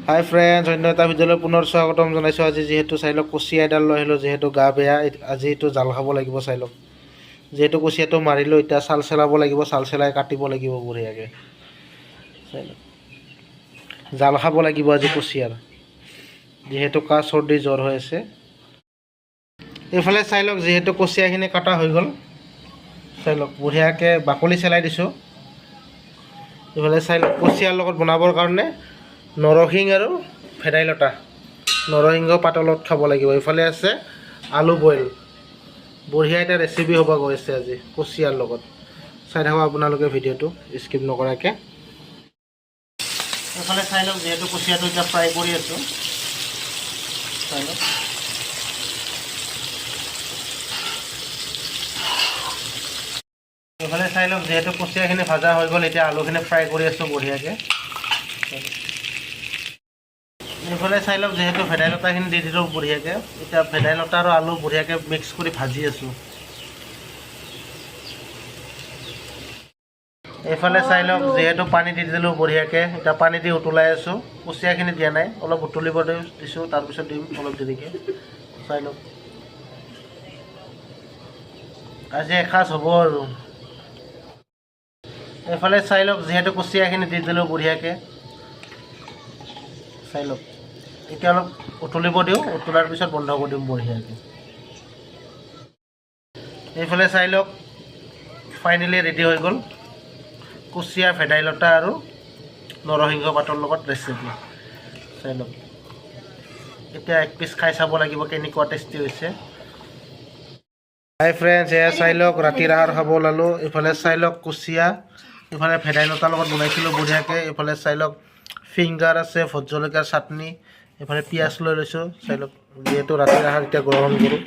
হাই friends, অন্য এটা ভিডিঅ'লৈ পুনৰ স্বাগতম জনাইছোঁ। আজি যিহেতু চাই লওক কুচিয়া এডাল লৈ আহিলোঁ, যিহেতু গা বেয়া, আজি এইটো জাল খাব লাগিব। চাই লওক, যিহেতু কুচিয়াটো মাৰিলোঁ, এতিয়া চাল চেলাব লাগিব, চাল চেলাই কাটিব লাগিব বঢ়িয়াকৈ। চাই লওক, জাল খাব লাগিব আজি কুচিয়াৰ, যিহেতু কাহ চৰ্দি জ্বৰ হৈ আছে। এইফালে চাই লওক, যিহেতু কুচিয়াখিনি কটা হৈ গ'ল, চাই লওক বঢ়িয়াকৈ বাকলি চেলাই দিছোঁ। এইফালে চাই লওক, কুচিয়াৰ লগত বনাবৰ কাৰণে নৰসিংহ আৰু ভেদাইলতা, নৰসিংহ পাতৰ লগত খাব লাগিব। এইফালে আছে আলু বইল, বঢ়িয়া এটা ৰেচিপি হ'ব গৈ আছে আজি কুচিয়াৰ লগত। চাই থাকক আপোনালোকে ভিডিঅ'টো স্কিপ নকৰাকৈ। এইফালে চাই লওক, যিহেতু কুচিয়াটো এতিয়া ফ্ৰাই কৰি আছোঁ, চাই লওক। এইফালে চাই লওক, যিহেতু কুচিয়াখিনি ভাজা হৈ গ'ল, এতিয়া আলুখিনি ফ্ৰাই কৰি আছোঁ বঢ়িয়াকৈ। এইফালে চাই লওক, যিহেতু ভেদাইলতাখিনি দি দিলোঁ বঢ়িয়াকৈ, এতিয়া ভেদাইলতা আৰু আলু বঢ়িয়াকৈ মিক্স কৰি ভাজি আছোঁ। এইফালে চাই লওক, যিহেতু পানী দি দিলোঁ বঢ়িয়াকৈ, এতিয়া পানী দি উতলাই আছোঁ। কুচিয়াখিনি দিয়া নাই, অলপ উতলিব দিছোঁ, তাৰপিছত দিম অলপ দেৰিকৈ। চাই লওক, আজি এসাঁজ হ'ব আৰু। এইফালে চাই লওক, যিহেতু কুচিয়াখিনি দি দিলোঁ বঢ়িয়াকৈ, চাই লওক। এতিয়া অলপ উতলিব দিওঁ, উতলাৰ পিছত বন্ধ কৰি দিম বঢ়িয়াকৈ। এইফালে চাই লওক, ফাইনেলি ৰেডি হৈ গ'ল কুচিয়া, ভেদাইলতা আৰু নৰসিংহ পাতৰ লগত ৰেচিপি। চাই লওক, এতিয়া এক পিচ খাই চাব লাগিব কেনেকুৱা টেষ্টি হৈছে। হাই ফ্ৰেণ্ডছ, এয়া চাই লওক ৰাতিৰ আহাৰ খাব ওলালোঁ। এইফালে চাই লওক কুচিয়া, এইফালে ভেদাইলতাৰ লগত বনাইছিলোঁ বঢ়িয়াকৈ। এইফালে চাই লওক ফিংগাৰ আছে, ভোট জলকীয়াৰ চাটনি, এইফালে পিঁয়াজ লৈ লৈছোঁ। চাই লওক, যিহেতু ৰাতিৰ আহাৰ এতিয়া গ্ৰহণ কৰোঁ।